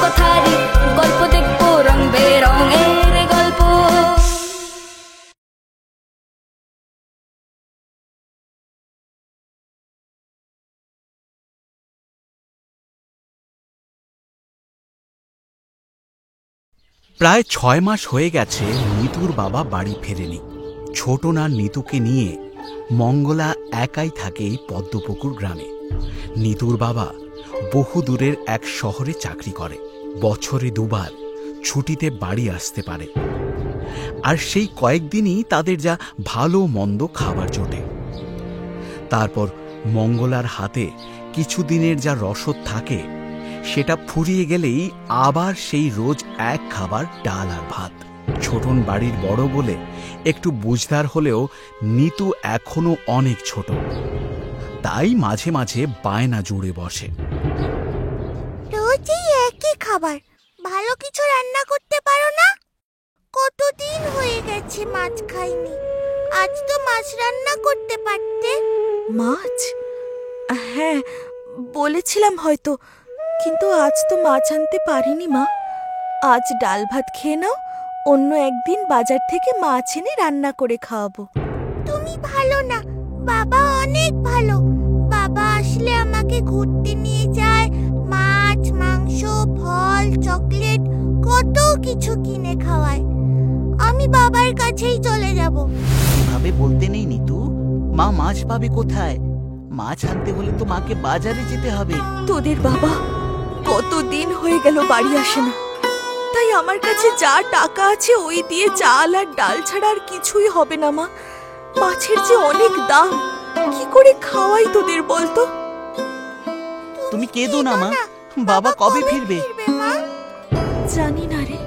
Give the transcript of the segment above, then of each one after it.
কথারই গল্প দেখবো, রং বেরঙের গল্প। প্রায় 6 মাস হয়ে গেছে নিতুর বাবা বাড়ি ফেরেনি। ছোটন আর নিতুকে নিয়ে মঙ্গলা একাই থাকে এই পদ্মপুকুর গ্রামে। নিতুর বাবা বহু দূরের এক শহরে চাকরি করে, বছরে 2 বার ছুটিতে বাড়ি আসতে পারে। আর সেই কয়েকদিনই তাদের যা ভালো মন্দ খাবার জোটে। তারপর মঙ্গলার হাতে কিছুদিনের যা রসদ থাকে সেটা ফুরিয়ে গেলেই আবার সেই রোজ এক খাবার ডাল আর ভাত। ছোটন বাড়ির বড় বলে একটু বুঝদার হলেও নিতু এখনো অনেক ছোট, তাই মাঝে মাঝে বায়না জুড়ে বসে। রোজই একই খাবার, ভালো কিছু রান্না করতে পারো না? কতদিন হয়ে গেছে মাছ খাইনি, আজ তো মাছ রান্না করতে পারতে। মাছ? হ্যাঁ, বলেছিলাম হয়তো, কিন্তু আজ তো মাছ আনতে পারিনি মা। আজ ডাল ভাত খেয়ে নাও, অন্য একদিন বাজার থেকে মাছ এনে রান্না করে খাওয়াবো। তুমি ভালো না, বাবা অনেক ভালো। বাবা আসলে আমাকে ঘুরতে নিয়ে যায়, মাছ, মাংস, ফল, চকলেট কত কিছু কিনে খাওয়ায়। আমি বাবার কাছেই চলে যাব। এভাবে বলতে নেই নিতু, মা মাছ পাবে কোথায়? মাছ আনতে হলে তো মাকে বাজারে যেতে হবে। তোদের বাবা কতদিন হয়ে গেল বাড়ি আসে না, তাই আমার কাছে যা টাকা আছে ওই দিয়ে চাল আর ডাল ছাড়া আর কিছুই হবে না মা। মাছের যে অনেক দাম, কি করে খাওয়াই তোদের বলতো? তুমি কেঁদো না মা, বাবা কবে ফিরবে? জানি না রে,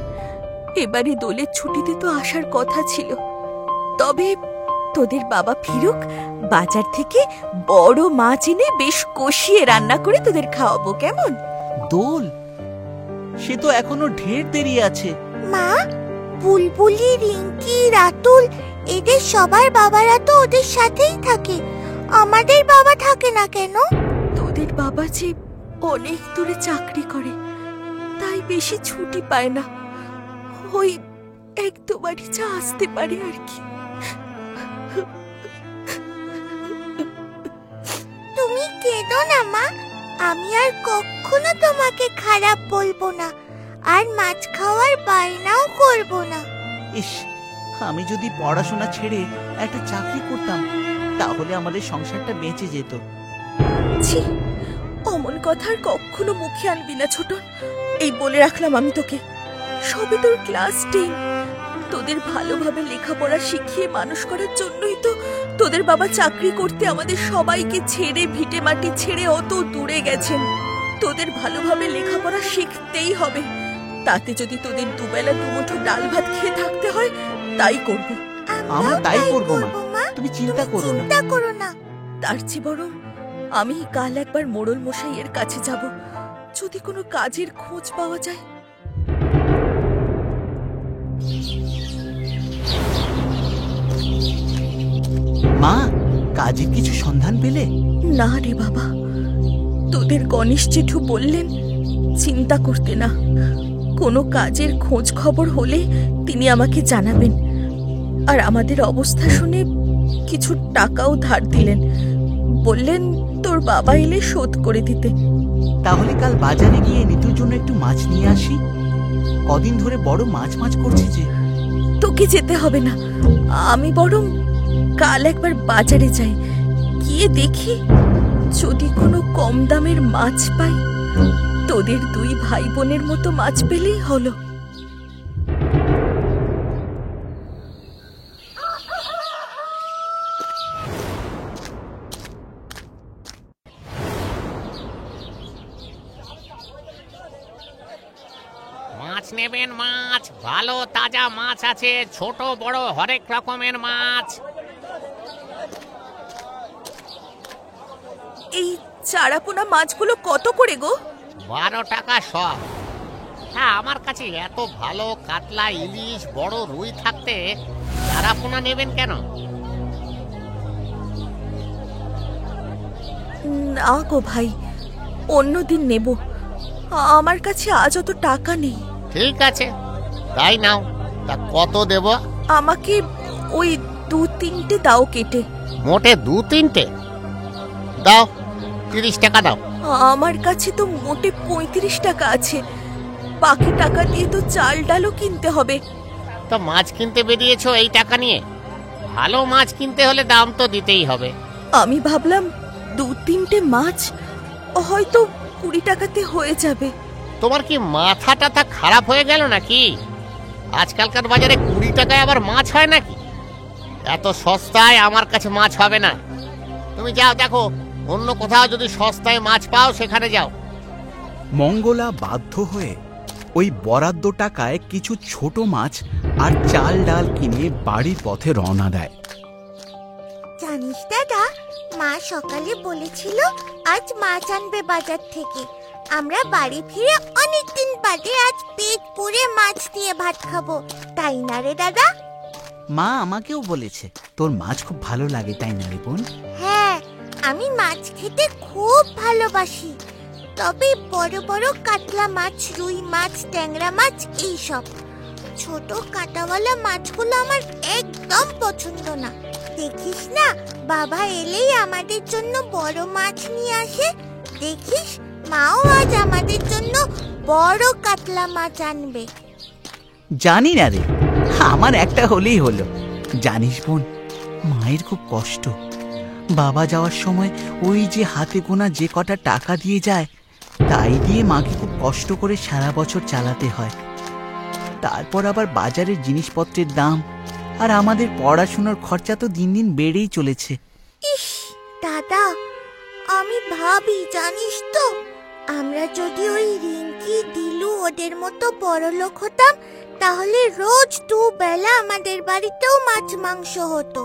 এবারে দোলের ছুটিতে তো আসার কথা ছিল। তবে তোদের বাবা ফিরুক, বাজার থেকে বড় মাছ এনে বেশ কষিয়ে রান্না করে তোদের খাওয়াবো, কেমন? দোল? সে তো এখনো ঢের দেরি আছে। মা, বুলবুলি, রিঙ্কি, রাতুল এদের সবার বাবারা তো ওদের সাথেই থাকে, আমাদের বাবা থাকে না কেন? তোদের বাবা যে অনেক দূরে চাকরি করে, তাই বেশি ছুটি পায় না। ওই 1-2 বারই যা আসতে পারে আর কি। তুমি কেঁদো না মা, আমি আর কখনো তোমাকে খারাপ বলবো না, আর মাছ খাওয়ার বায়নাও করব না। ইস, আমি যদি পড়াশোনা ছেড়ে একটা চাকরি করতাম তাহলে আমাদের সংসারটা বেঁচে যেত। ছি, অমন কথা আর কখনো মুখে আনবি না ছোটন, এই বলে রাখলাম আমি তোকে। সবে তোর ক্লাস 10, তোদের ভালোভাবে লেখাপড়া শিখিয়ে মানুষ করার জন্যই তো তোদের বাবা চাকরি করতে আমাদের সবাইকে ছেড়ে, ভিটে মাটি ছেড়ে অত দূরে গেছেন। তোদের ভালোভাবে লেখাপড়া শিখতেই হবে, তাতে যদি তোদের দুবেলা দুমুঠো ডাল ভাত খেয়ে থাকতে হয় তাই করব। আমরা তাই করব মা, তুমি চিন্তা করো না। তার চেয়ে বরং আমি কাল একবার মোড়ল মশাইয়ের কাছে যাব, যদি কোনো কাজের খোঁজ পাওয়া যায়। মা, কাজের কিছু সন্ধান পেলে? না রে বাবা, তোদের গণেশ জেঠু বললেন চিন্তা করতে না, কোনো কাজের খোঁজ খবর হলে তিনি আমাকে জানাবেন। আর আমাদের অবস্থা শুনে কিছু টাকাও ধার দিলেন, বললেন তোর বাবা এলে শোধ করে দিতে। তাহলে কাল বাজারে গিয়ে নিতুর জন্য একটু মাছ নিয়ে আসি। কদিন ধরে বড় মাছ মাছ করছে যে। তোকে যেতে হবে না, আমি বরং কাল একবার বাজারে যাই, গিয়ে দেখি যদি কোনো কম দামের মাছ পাই। তোদের 2 ভাই বোনের মতো মাছ পেলেই হলো। মাছ নেবেন? মাছ ভালো তাজা মাছ আছে, ছোট বড় হরেক রকমের মাছ। এই চারাপোনা মাছগুলো কত করে গো? 12 টাকা সব। হ্যাঁ, আমার কাছে এত ভালো কাতলা, ইলিশ, বড় রুই থাকতে চারাপোনা নেবেন কেন? না গো ভাই, অন্যদিন নেব। আমার কাছে আজ অত টাকা নেই। ঠিক আছে, তাই নাও। তা কত দেব? আমাকে ওই 2-3টে দাও কেটে। মোটে 2-3টে? দাও, 30 টাকা দাও। আমার কাছে তো মোটে 35 টাকা আছে। বাকি টাকা দিয়ে তো চাল ডালও কিনতে হবে। তো মাছ কিনতে বেরিয়েছো এই টাকা নিয়ে? ভালো মাছ কিনতে হলে দাম তো দিতেই হবে। আমি ভাবলাম 2-3টে মাছ হয়তো 20 টাকাতে হয়ে যাবে। তোমার কি মাথা টাথা খারাপ হয়ে গেল নাকি? আজকালকার বাজারে 20 টাকায় আবার মাছ হয় নাকি? এত সস্তায় আমার কাছে মাছ হবে না। তুমি যাও, দেখো অন্য কোথাও যদি সস্তায় মাছ পাও সেখানে যাও। মঙ্গলা বাধ্য হয়ে ওই বরাদ্দ টাকায় কিছু ছোট মাছ আর চাল ডাল কিনে বাড়ির পথে রওনা দেয়। জানিস দাদা, মা সকালে বলেছিল আজ মাছ আনবে বাজার থেকে। আমরা বাড়ি ফিরে অনেকদিন বাদে আজ পেট পুরে মাছ দিয়ে ভাত খাবো, তাই না রে দাদা? মা আমাকেও বলেছে তোর মাছ খুব ভালো লাগে, তাই না রে বোন? হ্যাঁ, আমি মাছ খেতে খুব ভালোবাসি। তবে বড় বড় কাতলা মাছ, রুই মাছ, ট্যাংরা মাছ এইসব। ছোট কাঁটাওয়ালা মাছগুলো আমার একদম পছন্দ না। দেখিস না, বাবা এলেই আমাদের জন্য বড় মাছ নিয়ে আসে। দেখিস, মাও আজ আমাদের জন্য বড় কাতলা মাছ আনবে। জানি না রে, আমার একটা হলেই হলো। জানিস বোন, মায়ের খুব কষ্ট। বাবা যাওয়ার সময় ওই যে হাতে গোনা যে কটা টাকা দিয়ে যায়, তাই দিয়ে মাকে খুব কষ্ট করে সারা বছর চালাতে হয়। তারপর আবার বাজারের জিনিসপত্রের দাম আর আমাদের পড়াশোনার খরচা তো দিন দিন বেড়েই চলেছে। ইস দাদা, আমি ভাবি জানিস তো, আমরা যদি ওই রিঙ্কি, দিলু ওদের মতো বড় লোক হতাম, তাহলে রোজ 2 বেলা আমাদের বাড়িতেও মাছ মাংস হতো।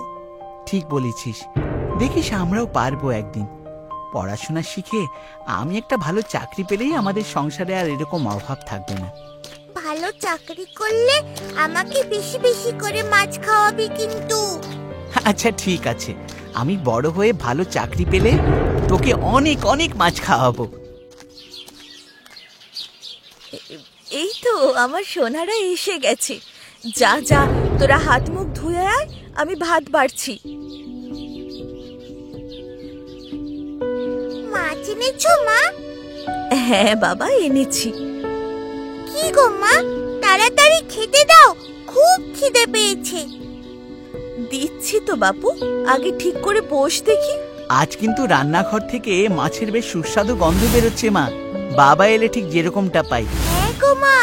ঠিক বলেছিস। দেখিস আমরাও পারবো একদিন। পড়াশোনা শিখে আমি একটা ভালো চাকরি পেলেই আমাদের সংসারে আর এরকম অভাব থাকবে না। ভালো চাকরি করলে আমাকে বেশি বেশি করে মাছ খাওয়াবি কিন্তু। আচ্ছা ঠিক আছে, আমি বড় হয়ে ভালো চাকরি পেলে তোকে অনেক অনেক মাছ খাওয়াবো। এই তো আমার সোনারা এসে গেছে। যা যা, তোরা হাত মুখ ধুয়ে আয়, আমি ভাত বাড়ছি। মাছ এনেছো মা? হ্যাঁ বাবা, এনেছি। কি গো মা, তাড়াতাড়ি খেতে দাও, খুব খিদে পেয়েছে। দিচ্ছি তো বাপু, আগে ঠিক করে বস দেখি। আজ কিন্তু রান্নাঘর থেকে মাছের বেশ সুস্বাদু গন্ধ বেরোচ্ছে মা। বাবা এলে ঠিক যেরকমটা পাই। হ্যাঁ গো মা,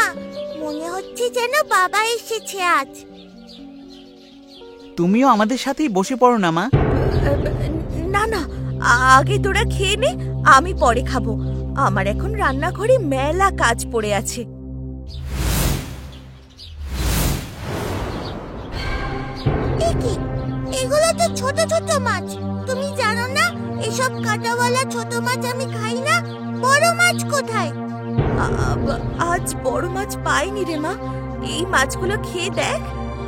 মনে হচ্ছে যেন বাবা এসেছে আজ। তুমিও আমাদের সাথেই বসে পড়ো না মা। না না, আগে তোরা খেয়ে নে, আমি পরে খাবো। আমার এখন রান্নাঘরে মেলা কাজ পড়ে আছে। এগুলো তো ছোট ছোট মাছ। তুমি জানো না এসব কাঁটাওয়ালা ছোট মাছ আমি খাই না? বড় মাছ কোথায়? আজ বড় মাছ পাইনি রে মা। এই মাছগুলো খেয়ে দেখ,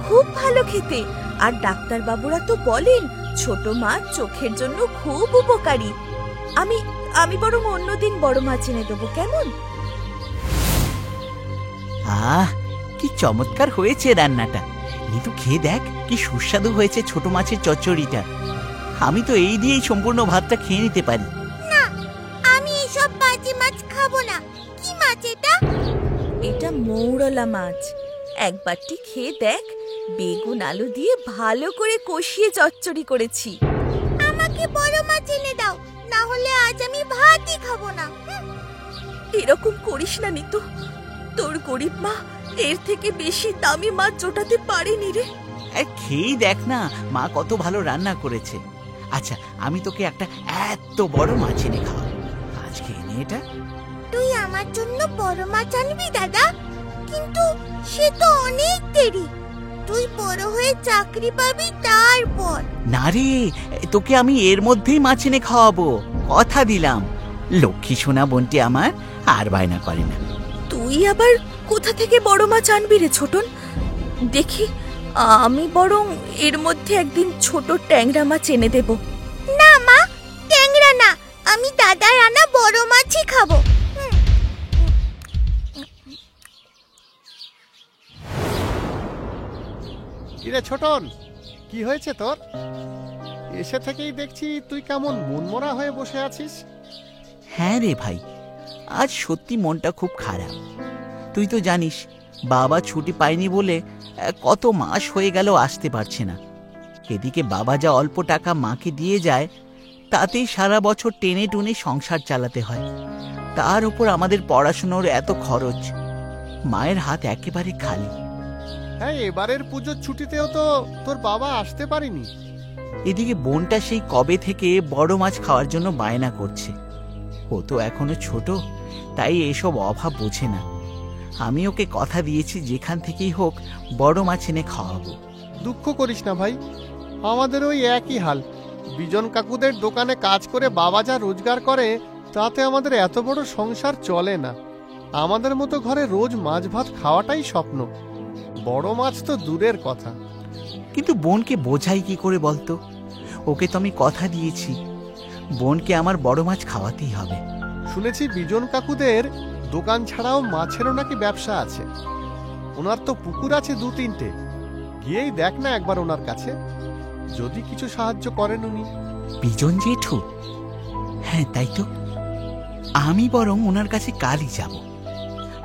খুব ভালো খেতে। আর ডাক্তার বাবুরা তো বলেন ছোট মাছ চোখের জন্য খুব উপকারী। আমি বরং অন্যদিন বড় মাছ এনে দেবো, কেমন? আহ, কি চমৎকার হয়েছে রান্নাটা। নিতু খেয়ে দেখ কি সুস্বাদু হয়েছে ছোট মাছের চচ্চড়িটা। আমি তো এই দিয়েই সম্পূর্ণ ভাতটা খেয়ে নিতে পারি। না, আমি এসব বাজে মাছ খাবো না। কি মাছ এটা? এটা মৌরলা মাছ। একবারটি খেয়ে দেখ, বেগুন আলু দিয়ে ভালো করে কষিয়ে চচ্চড়ি করেছি। আমাকে বড় মাছ এনে দাও, না হলে আজ আমি ভাতই খাবো না। এরকম করিস না নিতু, তোর গরিব মা এর থেকে বেশি দামি মাছ জোটাতে পারেনি রে। খেয়েই দেখ না মা কত ভালো রান্না করেছে। আচ্ছা, আমি তোকে একটা এত বড় মাছ এনে খাওয়াবো। আজ খেয়ে নে এটা। তুই আমার জন্য বড় মাছ আনবি দাদা? কিন্তু সে তো অনেক দেরি। তুই বড় হয়ে চাকরি পাবি তারপর। না রে, তোকে আমি এর মধ্যেই মাছ এনে খাওয়াবো, কথা দিলাম। লক্ষ্মী সোনা বোনটি আমার আর বায়না করে না। তুই আবার কোথা থেকে বড় মাছ আনবি রে ছোটন? দেখি, আমি বরং এর মধ্যে একদিন ছোট ট্যাংরা মাছ এনে দেব। না মা, ট্যাংরা না, আমি দাদার আনা বড় মাছই খাবো। কিরে ছোটন, কি হয়েছে তোর? এসে থেকেই দেখছি তুই কেমন মনমরা হয়ে বসে আছিস। হ্যাঁ রে ভাই, আজ সত্যি মনটা খুব খারাপ। তুই তো জানিস বাবা ছুটি পায়নি বলে কত মাস হয়ে গেল আসতে পারছে না। এদিকে বাবা যা অল্প টাকা মাকে দিয়ে যায় তাতেই সারা বছর টেনে টুনে সংসার চালাতে হয়। তার উপর আমাদের পড়াশুনোর এত খরচ, মায়ের হাত একেবারে খালি। হ্যাঁ, এবারের পুজোর ছুটিতেও তো তোর বাবা আসতে পারেনি। এদিকে বোনটা সেই কবে থেকে বড় মাছ খাওয়ার জন্য বায়না করছে। ও তো এখনো ছোট, তাই এসব অভাব বোঝে না। আমি ওকে কথা দিয়েছি যেখান থেকেই হোক বড় মাছ এনে খাওয়াবো। দুঃখ করিস না ভাই, আমাদের ওই একই হাল। বিজন কাকুদের দোকানে কাজ করে বাবা যা রোজগার করে তাতে আমাদের এত বড় সংসার চলে না। আমাদের মতো ঘরে রোজ মাছ ভাত খাওয়াটাই স্বপ্ন, বড় মাছ তো দূরের কথা। কিন্তু বোনকে বোঝাই কি করে বলতো? ওকে তো আমি কথা দিয়েছি, বোনকে আমার বড় মাছ খাওয়াতেই হবে। শুনেছি বিজন কাকুদের দোকান ছাড়াও মাছেরও নাকি ব্যবসা আছে। ওনার তো পুকুর আছে 2-3টে। গিয়েই দেখ না একবার ওনার কাছে, যদি কিছু সাহায্য করেন উনি। বিজন জেঠু? হ্যাঁ তাই তো, আমি বরং ওনার কাছে কালই যাব।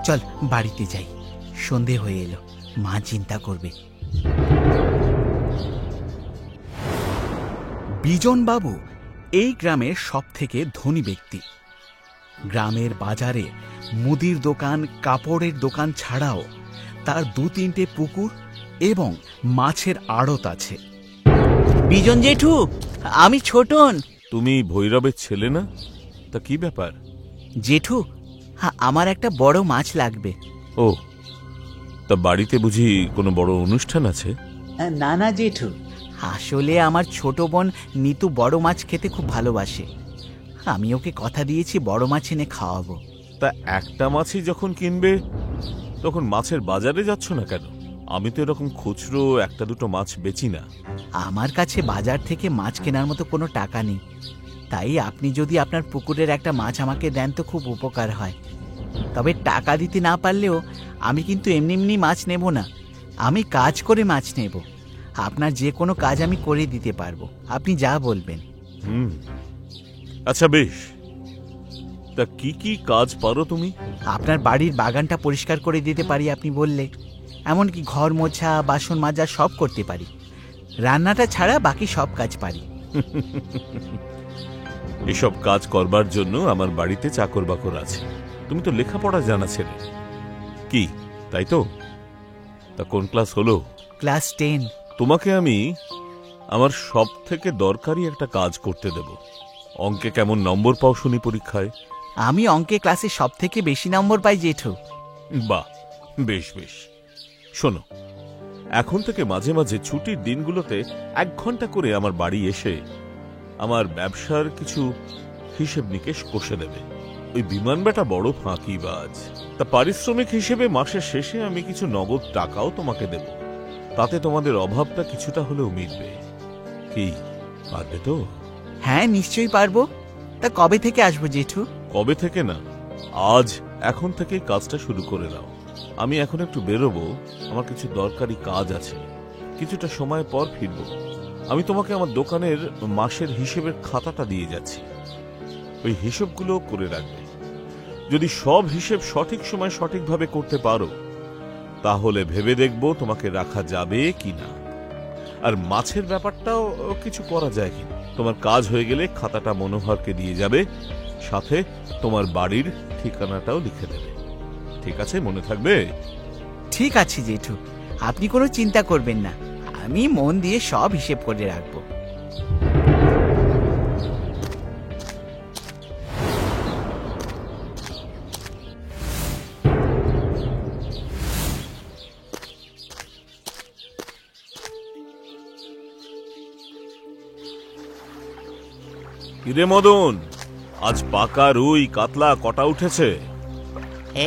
চল বাড়িতে যাই, সন্ধে হয়ে এলো, মা চিন্তা করবে। বিজন বাবু এই গ্রামের সবথেকে ধনী ব্যক্তি। গ্রামের বাজারে মুদির দোকান, কাপড়ের দোকান ছাড়াও তার 2-3টে পুকুর এবং মাছের আড়ত আছে। বিজন জেঠু, আমি ছোটন। তুমি ভৈরবের ছেলে না? তা কি ব্যাপার? জেঠু, আমার একটা বড় মাছ লাগবে। ও, তা বাড়িতে বুঝি কোনো বড় অনুষ্ঠান আছে? না না জেঠু, আসলে আমার ছোট বোন নিতু বড় মাছ খেতে খুব ভালোবাসে। আমি ওকে কথা দিয়েছি বড় মাছ এনে খাওয়াবো। তা একটা মাছই যখন কিনবে তখন মাছের বাজারে যাচ্ছ না কেন? আমি তো এরকম খুচরো 1-2 মাছ বেচি না। আমার কাছে বাজার থেকে মাছ কেনার মতো কোনো টাকা নেই, তাই আপনি যদি আপনার পুকুরের একটা মাছ আমাকে দেন তো খুব উপকার হয়। তবে টাকা দিতে না পারলেও আমি কিন্তু এমনি এমনি মাছ নেব না, আমি কাজ করে মাছ নেব। আপনার যে কোনো কাজ আমি করে দিতে পারবো, আপনি যা বলবেন। আচ্ছা বেশ, তা কি কি কাজ পারো তুমি? আপনার বাড়ির বাগানটা পরিষ্কার করে দিতে পারি আপনি বললে, এমনকি ঘর মোছা, বাসন মাজা সব করতে পারি। রান্নাটা ছাড়া বাকি সব কাজ পারি। এসব কাজ করবার জন্য আমার বাড়িতে চাকর বাকর আছে। তুমি তো লেখাপড়া জানা ছেলে, কি তাই তো? তা কোন ক্লাস হলো? ক্লাস 10। তোমাকে আমি আমার সব থেকে দরকারি একটা কাজ করতে দেব। অঙ্কে কেমন নম্বর পাও শুনি পরীক্ষায়? আমি অঙ্কে ক্লাসে সব থেকে বেশি নম্বর পাই জেঠু। বাহ, বেশ বেশ। শোনো, এখন থেকে মাঝে মাঝে ছুটির দিনগুলোতে 1 ঘন্টা করে আমার বাড়ি এসে আমার ব্যবসার কিছু হিসেব নিকেশ কষে দেবে। ওই বিমান বেটা বড় ফাঁকিবাজ। তা পারিশ্রমিক হিসেবে মাসের শেষে আমি কিছু নগদ টাকাও তোমাকে দেব, তাতে তোমাদের অভাবটা কিছুটা হলেও মিটবে। কি পারবে তো? হ্যাঁ নিশ্চয়ই পারবো। তা কবে থেকে আসবো জেঠু? কবে থেকে না, আজ এখন থেকে কাজটা শুরু করে দাও। আমি এখন একটু বেরোবো, আমার কিছু দরকারি কাজ আছে, কিছুটা সময় পর ফিরবো। আমি তোমাকে আমার দোকানের মাসের হিসেবের খাতাটা দিয়ে যাচ্ছি, ওই হিসেবগুলো করে রাখবে। যদি সব হিসেব সঠিক সময় সঠিকভাবে করতে পারো তাহলে ভেবে দেখবো তোমাকে রাখা যাবে কিনা। আর মাছের ব্যাপারটাও কিছু করা যায় কিনা। তোমার কাজ হয়ে গেলে খাতাটা মনোহরকে দিয়ে যাবে, সাথে তোমার বাড়ির ঠিকানাটাও লিখে দেবে। ঠিক আছে, মনে থাকবে? ঠিক আছে জেঠু, আপনি কোনো চিন্তা করবেন না, আমি মন দিয়ে সব হিসেব করে রাখবো। কিরে মদন, আজ পাকা রুই কাতলা কটা উঠেছে?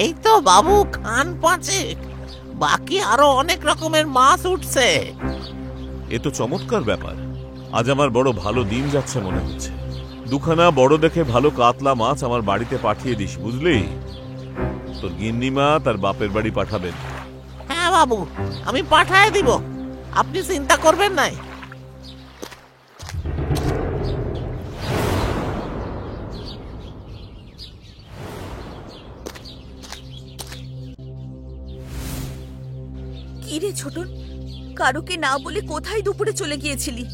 এই তো বাবু খান 5, বাকি আরো অনেক রকমের মাছ উঠছে। এ তো চমৎকার ব্যাপার। আজ আমার বড় ভালো দিন যাচ্ছে মনে হচ্ছে। 2খানা বড় দেখে ভালো কাতলা মাছ আমার বাড়িতে পাঠিয়ে দিস, বুঝলি? তোর গিন্নিমা তার বাপের বাড়ি পাঠাবেন। হ্যাঁ বাবু, আমি পাঠায় দিব। আপনি চিন্তা করবেন না। কি রে ছোটন, কারোকে না বলে কোথায় দুপুরে চলে গিয়েছিলি?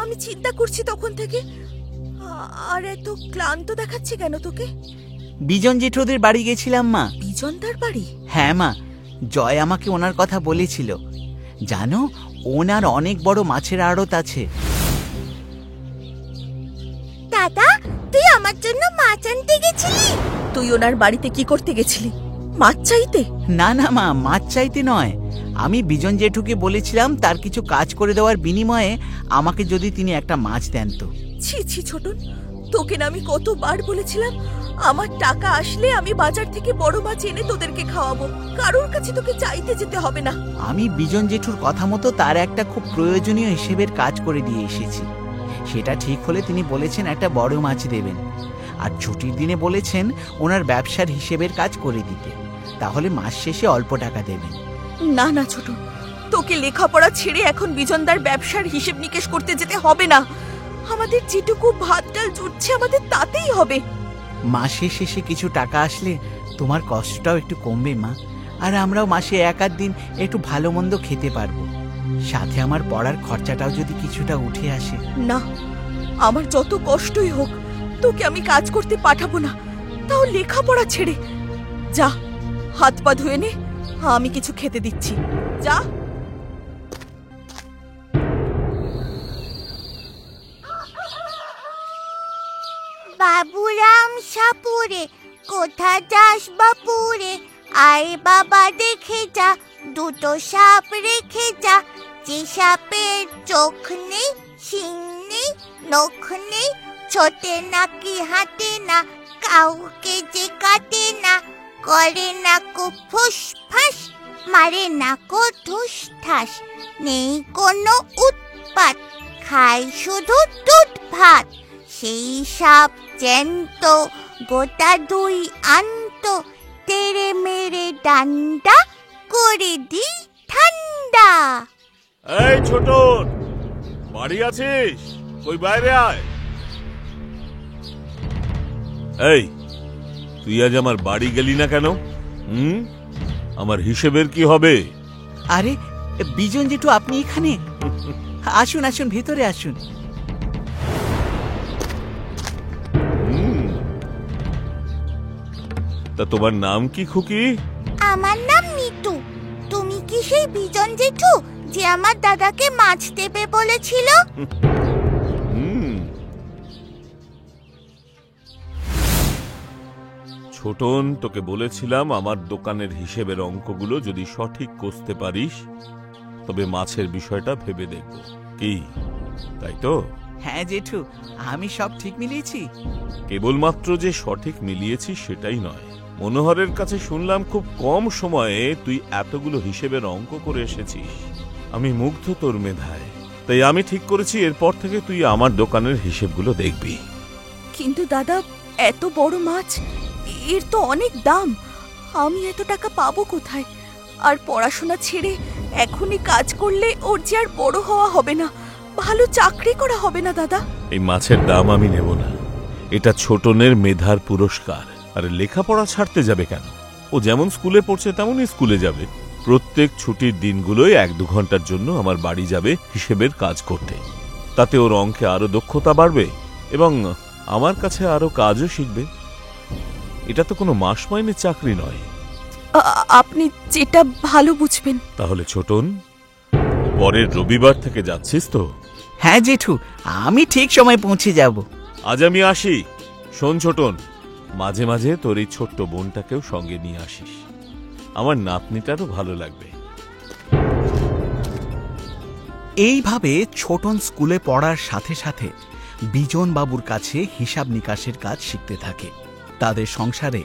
আমি চিন্তা করছি তখন থেকে। আর এত ক্লান্ত দেখাচ্ছে কেন তোকে? বিজন জেঠুদের বাড়ি গেছিলাম মা। বিজনদার বাড়ি? হ্যাঁ মা, জয় আমাকে ওনার কথা বলেছিল। জানো, ওনার অনেক বড় মাছের আড়ত আছে। দাদা, তুই আমার জন্য মাছ আনতে গেছিলি? তুই ওনার বাড়িতে কি করতে গেছিলি? মাছ চাইতে? না না মা, মাছ চাইতে নয়। আমি বিজন জেঠুকে বলেছিলাম তার কিছু কাজ করে দেওয়ার বিনিময়ে আমাকে যদি তিনি একটা মাছ দেন তো। ছি ছি ছোটন, তোকে না আমি কতবার বলেছিলাম আমার টাকা আসলে আমি বাজার থেকে বড় মাছ এনে তোদেরকে খাওয়াবো, কারোর কাছে তোকে চাইতে যেতে হবে না। আমি বিজন জেঠুর কথা মতো তার একটা খুব প্রয়োজনীয় হিসেবের কাজ করে দিয়ে এসেছি। সেটা ঠিক হলে তিনি বলেছেন একটা বড় মাছ দেবেন, আর ছুটির দিনে বলেছেন ওনার ব্যবসার হিসেবের কাজ করে দিতে, তাহলে মাস শেষে অল্প টাকা দেবেন। না না ছোট, তোকে লেখাপড়া ছেড়ে এখন বিজনদার ব্যবসার হিসেব নিকেশ করতে যেতে হবে না। আমাদের যেটুকু ভাত ডাল জুটছে আমাদের তাতেই হবে। মাসের শেষে কিছু টাকা আসলে তোমার কষ্টটাও একটু কমবে মা, আর আমরাও মাসে এক আধ দিন একটু ভালো মন্দ খেতে পারবো। সাথে আমার পড়ার খরচাটাও যদি কিছুটা উঠে আসে। না, আমার যত কষ্টই হোক তোকে আমি কাজ করতে পাঠাবো না, তাও লেখাপড়া ছেড়ে। যা, হাত পা ধুয়ে নে, আমি কিছু খেতে দিচ্ছি, যা। বাবুরাম সাপুরে, কোথা যাস বাপুরে? আয় বাবা দেখে যা, দুটো সাপ রেখে যা। যে সাপের চোখ নেই, শিং নেই, নখ নেই, ছোটে নাকি হাঁটে না, কাউকে যে কাটে না, করে না কো ফুস ফাস, মারে না কো ঠুস ঠাস, নেই কোনো উৎপাত, খায় শুধু দুধ ভাত। সেই সাপ জ্যান্ত, গোটা দুই আন্ত, তেরে মেরে ডান্ডা করে দি ঠান্ডা। এই ছোটন, বাড়ি আছিস? ওই বাইরে আয়। এই, তুই আজ আমার বাড়ি গেলি না কেন? আমার হিসেবের কি হবে? আরে বিজন জেঠু, আপনি এখানে? আসুন আসুন, ভেতরে আসুন। তা তোমার নাম কি খুকি? আমার নাম নিতু। তুমি কি সেই বিজন জেঠু যে আমার দাদাকে মাছ দেবে বলেছিল? ছোটন, তোকে বলেছিলাম আমার দোকানের হিসেবের অঙ্কগুলো যদি সঠিক কষতে পারিস তবে মাছের বিষয়টা ভেবে দেখব। কি, তাই তো? হ্যাঁ জেঠু, আমি সব ঠিক মিলিয়েছি। কেবলমাত্র যে সঠিক মিলিয়েছি সেটাই নয়, মনোহরের কাছে শুনলাম খুব কম সময়ে তুই এতগুলো হিসেবের অঙ্ক করে এসেছিস। আমি মুগ্ধ তোর মেধায়, তাই আমি ঠিক করেছি এরপর থেকে তুই আমার দোকানের হিসেবগুলো দেখবি। কিন্তু দাদা, এত বড় মাছ, এর তো অনেক দাম। আমি এত টাকা পাবো কোথায়? আর পড়াশোনা ছেড়ে এখনই কাজ করলে ওর যে আর বড় হওয়া হবে না, ভালো চাকরি করা হবে না দাদা। এই মাছের দাম আমি নেব না, এটা ছোটনের মেধার পুরস্কার। আর লেখাপড়া ছাড়তে যাবে কেন? ও যেমন স্কুলে পড়ছে তেমনই স্কুলে যাবে। প্রত্যেক ছুটির দিনগুলোই 1-2 ঘন্টার জন্য আমার বাড়ি যাবে হিসেবের কাজ করতে। তাতে ওর অঙ্কে আরো দক্ষতা বাড়বে এবং আমার কাছে আরো কাজও শিখবে। এটা তো কোনো মাস মাইনের চাকরি নয়। আপনি যেটা ভালো বুঝবেন। তাহলে ছোটন, পরের রবিবার থেকে যাচ্ছিস তো? হ্যাঁ জেঠু, আমি ঠিক সময় পৌঁছে যাব। আজ আমি আসি। শোন ছোটন, মাঝে মাঝে তোর এই ছোট্ট বোনটাকেও সঙ্গে নিয়ে আসিস, আমার নাতনিটারও ভালো লাগবে। এইভাবে ছোটন স্কুলে পড়ার সাথে সাথে বিজন বাবুর কাছে হিসাব নিকাশের কাজ শিখতে থাকে। তাদের সংসারে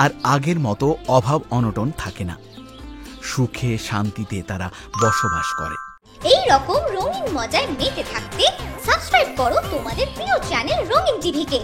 আর আগের মতো অভাব অনটন থাকে না, সুখে শান্তিতে তারা বসবাস করে। এই রকম রঙিন মজায় মেতে থাকতে সাবস্ক্রাইব করো তোমাদের প্রিয় চ্যানেল রঙিন টিভিকে।